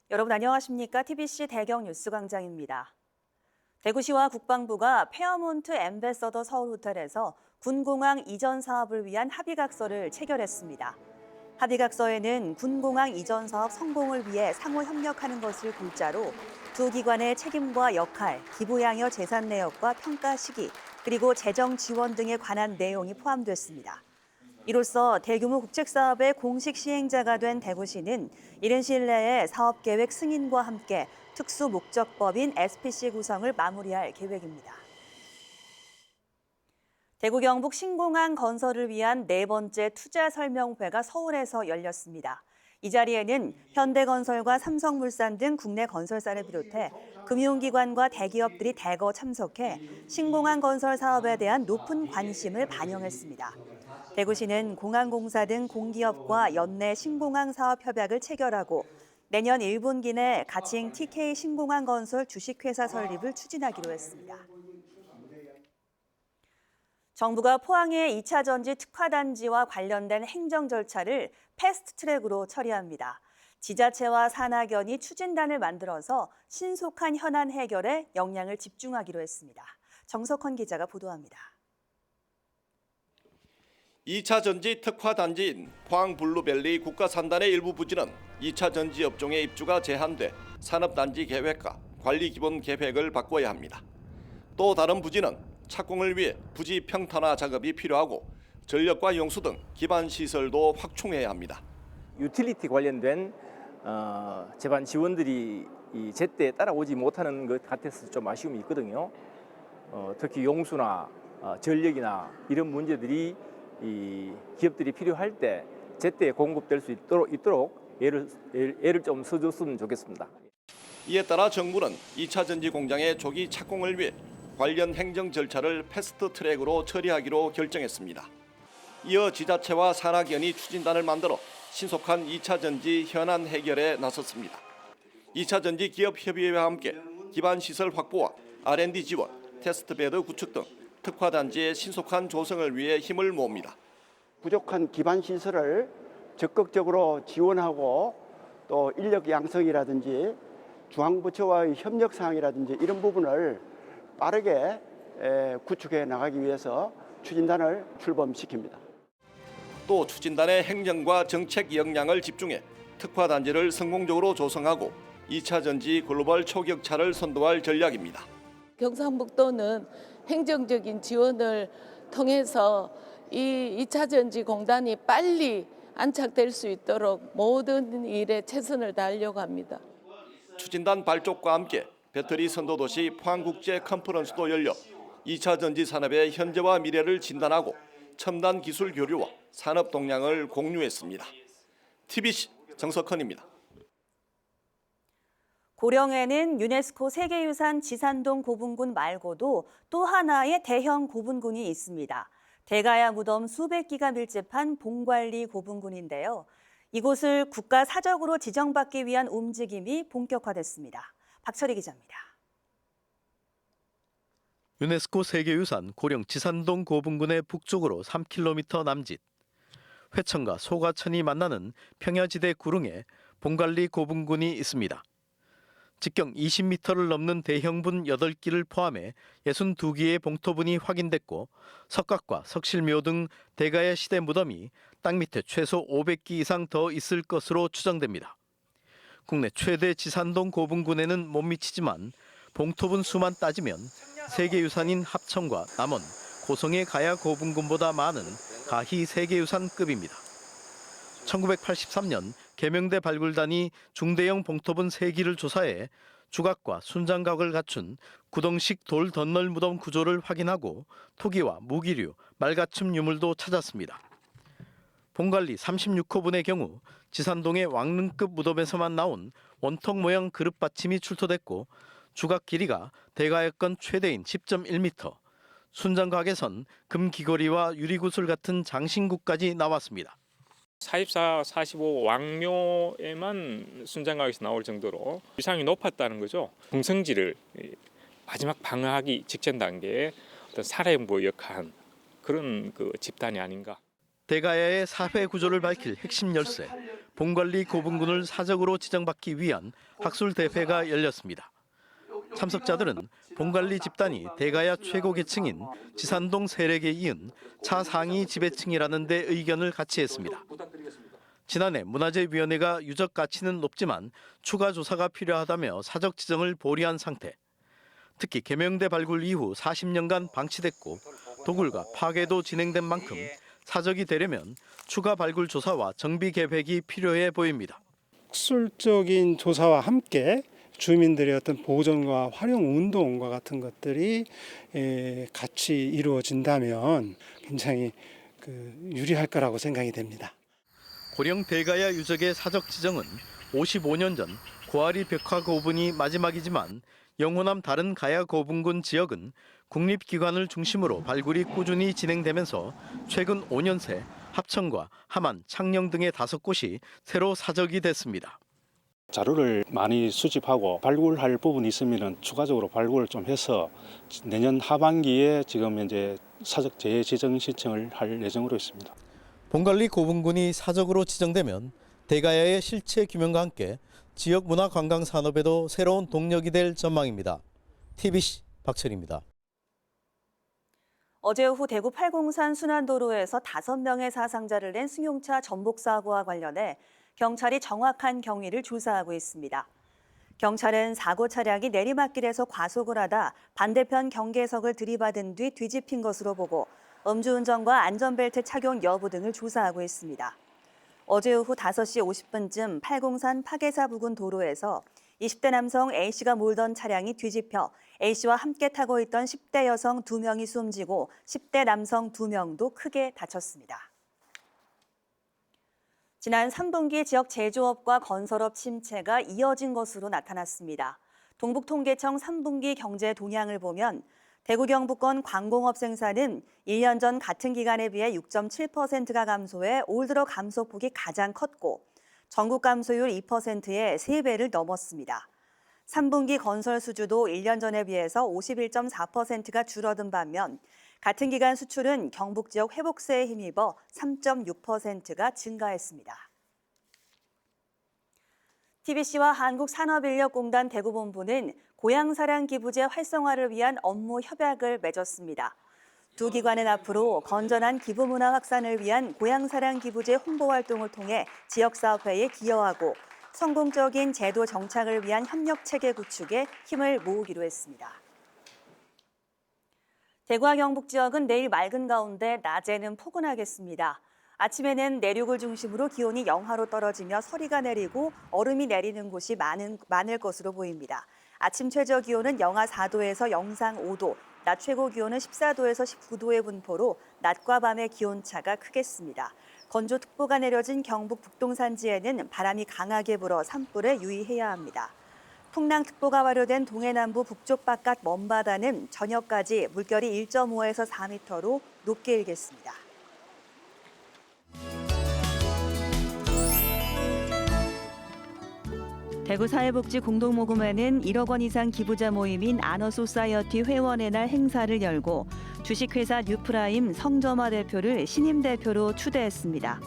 여러분 안녕하십니까? TBC 대경 뉴스광장입니다. 대구시와 국방부가 페어몬트 엠베서더 서울호텔에서 군공항 이전 사업을 위한 합의각서를 체결했습니다. 합의각서에는 군공항 이전 사업 성공을 위해 상호 협력하는 것을 골자로 두 기관의 책임과 역할, 기부양여 재산 내역과 평가 시기, 그리고 재정 지원 등에 관한 내용이 포함됐습니다. 이로써 대규모 국책사업의 공식 시행자가 된 대구시는 이른 시일 내에 사업계획 승인과 함께 특수목적법인 SPC 구성을 마무리할 계획입니다. 대구 경북 신공항 건설을 위한 네 번째 투자 설명회가 서울에서 열렸습니다. 이 자리에는 현대건설과 삼성물산 등 국내 건설사를 비롯해 금융기관과 대기업들이 대거 참석해 신공항 건설 사업에 대한 높은 관심을 반영했습니다. 대구시는 공항공사 등 공기업과 연내 신공항 사업 협약을 체결하고 내년 1분기 내 가칭 TK 신공항 건설 주식회사 설립을 추진하기로 했습니다. 정부가 포항의 2차 전지 특화단지와 관련된 행정 절차를 패스트트랙으로 처리합니다. 지자체와 산하견이 추진단을 만들어서 신속한 현안 해결에 역량을 집중하기로 했습니다. 정석헌 기자가 보도합니다. 2차 전지 특화단지인 포항 블루밸리 국가산단의 일부 부지는 2차 전지 업종의 입주가 제한돼 산업단지 계획과 관리 기본 계획을 바꿔야 합니다. 또 다른 부지는 착공을 위해 부지 평탄화 작업이 필요하고 전력과 용수 등 기반 시설도 확충해야 합니다. 유틸리티 관련된 제반 지원들이 제때 따라오지 못하는 것 같아서 좀 아쉬움이 있거든요. 특히 용수나 전력이나 이런 문제들이 이 기업들이 필요할 때 제때 공급될 수 있도록 애를 좀 써줬으면 좋겠습니다. 이에 따라 정부는 2차 전지 공장의 조기 착공을 위해 관련 행정 절차를 패스트트랙으로 처리하기로 결정했습니다. 이어 지자체와 산하견이 추진단을 만들어 신속한 2차 전지 현안 해결에 나섰습니다. 2차 전지 기업 협의회와 함께 기반 시설 확보와 R&D 지원, 테스트베드 구축 등 특화단지의 신속한 조성을 위해 힘을 모읍니다. 부족한 기반 시설을 적극적으로 지원하고 또 인력 양성이라든지 중앙부처와의 협력 사항이라든지 이런 부분을 빠르게 구축해 나가기 위해서 추진단을 출범시킵니다. 또 추진단의 행정과 정책 역량을 집중해 특화단지를 성공적으로 조성하고 2차 전지 글로벌 초격차를 선도할 전략입니다. 경상북도는 행정적인 지원을 통해서 이 2차 전지 공단이 빨리 안착될 수 있도록 모든 일에 최선을 다하려고 합니다. 추진단 발족과 함께 배터리 선도도시 포항국제 컨퍼런스도 열려 2차 전지 산업의 현재와 미래를 진단하고 첨단 기술 교류와 산업 동향을 공유했습니다. TBC 정석헌입니다. 고령에는 유네스코 세계유산 지산동 고분군 말고도 또 하나의 대형 고분군이 있습니다. 대가야 무덤 수백 기가 밀집한 봉관리 고분군인데요. 이곳을 국가 사적으로 지정받기 위한 움직임이 본격화됐습니다. 박철희 기자입니다. 유네스코 세계유산 고령 지산동 고분군의 북쪽으로 3km 남짓, 회천과 소가천이 만나는 평야지대 구릉에 봉관리 고분군이 있습니다. 직경 20m를 넘는 대형분 8기를 포함해 62기의 봉토분이 확인됐고 석각과 석실묘 등 대가야 시대 무덤이 땅 밑에 최소 500기 이상 더 있을 것으로 추정됩니다. 국내 최대 지산동 고분군에는 못 미치지만 봉토분 수만 따지면 세계유산인 합천과 남원, 고성의 가야 고분군보다 많은 가히 세계유산급입니다. 1983년 계명대 발굴단이 중대형 봉토분 3기를 조사해 주각과 순장각을 갖춘 구동식 돌 덧널 무덤 구조를 확인하고 토기와 무기류, 말가춤 유물도 찾았습니다. 봉관리 36호분의 경우 지산동의 왕릉급 무덤에서만 나온 원통 모양 그릇 받침이 출토됐고 주각 길이가 대가야권 최대인 10.1m, 순장각에선 금 귀걸이와 유리구슬 같은 장신구까지 나왔습니다. 44, 45 왕묘에만 순장각에서 나올 정도로 위상이 높았다는 거죠. 공성지를 마지막 방어하기 직전 단계에 어떤 살해부 역한 그런 집단이 아닌가. 대가야의 사회 구조를 밝힐 핵심 열쇠, 봉관리 고분군을 사적으로 지정받기 위한 학술 대회가 열렸습니다. 참석자들은 봉관리 집단이 대가야 최고 계층인 지산동 세력에 이은 차상위 지배층이라는 데 의견을 같이 했습니다. 지난해 문화재위원회가 유적 가치는 높지만 추가 조사가 필요하다며 사적 지정을 보류한 상태. 특히 계명대 발굴 이후 40년간 방치됐고 도굴과 파괴도 진행된 만큼 사적이 되려면 추가 발굴 조사와 정비 계획이 필요해 보입니다. 학술적인 조사와 함께 주민들의 어떤 보존과 활용 운동과 같은 것들이 같이 이루어진다면 굉장히 유리할 거라고 생각이 됩니다. 고령 대가야 유적의 사적 지정은 55년 전 고아리 벽화 고분이 마지막이지만 영호남 다른 가야 고분군 지역은 국립기관을 중심으로 발굴이 꾸준히 진행되면서 최근 5년 새 합천과 함안, 창녕 등의 5곳이 새로 사적이 됐습니다. 자료를 많이 수집하고 발굴할 부분이 있으면 추가적으로 발굴을 좀 해서 내년 하반기에 지금 이제 사적 재지정 신청을 할 예정으로 있습니다. 봉관리 고분군이 사적으로 지정되면 대가야의 실체 규명과 함께 지역 문화 관광 산업에도 새로운 동력이 될 전망입니다. TBC 박철입니다. 어제 오후 대구 팔공산 순환도로에서 5명의 사상자를 낸 승용차 전복 사고와 관련해 경찰이 정확한 경위를 조사하고 있습니다. 경찰은 사고 차량이 내리막길에서 과속을 하다 반대편 경계석을 들이받은 뒤 뒤집힌 것으로 보고 음주운전과 안전벨트 착용 여부 등을 조사하고 있습니다. 어제 오후 5시 50분쯤 팔공산 파계사 부근 도로에서 20대 남성 A씨가 몰던 차량이 뒤집혀 A씨와 함께 타고 있던 10대 여성 2명이 숨지고 10대 남성 2명도 크게 다쳤습니다. 지난 3분기 지역 제조업과 건설업 침체가 이어진 것으로 나타났습니다. 동북통계청 3분기 경제 동향을 보면 대구 경북권 광공업 생산은 1년 전 같은 기간에 비해 6.7%가 감소해 올 들어 감소폭이 가장 컸고 전국 감소율 2%의 3배를 넘었습니다. 3분기 건설 수주도 1년 전에 비해서 51.4%가 줄어든 반면 같은 기간 수출은 경북 지역 회복세에 힘입어 3.6%가 증가했습니다. TBC와 한국산업인력공단 대구본부는 고향사랑 기부제 활성화를 위한 업무 협약을 맺었습니다. 두 기관은 앞으로 건전한 기부 문화 확산을 위한 고향사랑 기부제 홍보 활동을 통해 지역사업회에 기여하고 성공적인 제도 정착을 위한 협력체계 구축에 힘을 모으기로 했습니다. 대구와 경북 지역은 내일 맑은 가운데 낮에는 포근하겠습니다. 아침에는 내륙을 중심으로 기온이 영하로 떨어지며 서리가 내리고 얼음이 내리는 곳이 많을 것으로 보입니다. 아침 최저 기온은 영하 4도에서 영상 5도, 낮 최고 기온은 14도에서 19도의 분포로 낮과 밤의 기온차가 크겠습니다. 건조특보가 내려진 경북 북동산지에는 바람이 강하게 불어 산불에 유의해야 합니다. 풍랑특보가 발효된 동해남부 북쪽 바깥 먼바다는 저녁까지 물결이 1.5에서 4m로 높게 일겠습니다. 대구사회복지 공동모금회는 1억 원 이상 기부자 모임인 아너소사이어티 회원의 날 행사를 열고 주식회사 뉴프라임 성점화 대표를 신임 대표로 추대했습니다.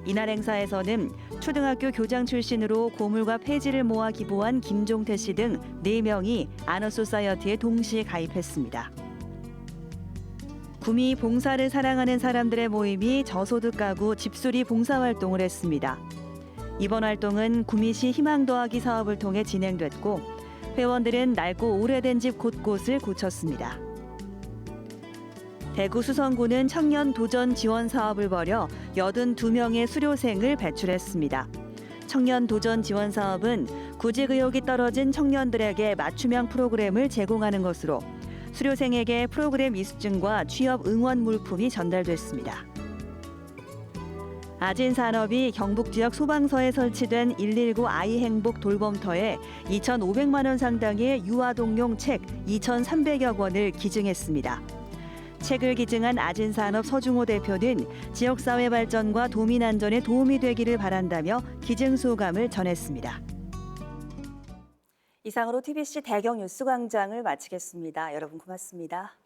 이날 행사에서는 초등학교 교장 출신으로 고물과 폐지를 모아 기부한 김종태 씨 등 4명이 아너소사이어티에 동시에 가입했습니다. 구미 봉사를 사랑하는 사람들의 모임이 저소득 가구 집수리 봉사활동을 했습니다. 이번 활동은 구미시 희망 더하기 사업을 통해 진행됐고 회원들은 낡고 오래된 집 곳곳을 고쳤습니다. 대구 수성구는 청년 도전 지원 사업을 벌여 82명의 수료생을 배출했습니다. 청년 도전 지원 사업은 구직 의욕이 떨어진 청년들에게 맞춤형 프로그램을 제공하는 것으로 수료생에게 프로그램 이수증과 취업 응원 물품이 전달됐습니다. 아진산업이 경북 지역 소방서에 설치된 119 아이행복 돌봄터에 2,500만 원 상당의 유아동용 책 2,300여 권을 기증했습니다. 책을 기증한 아진산업 서중호 대표는 지역사회 발전과 도민 안전에 도움이 되기를 바란다며 기증 소감을 전했습니다. 이상으로 TBC 대경 뉴스광장을 마치겠습니다. 여러분 고맙습니다.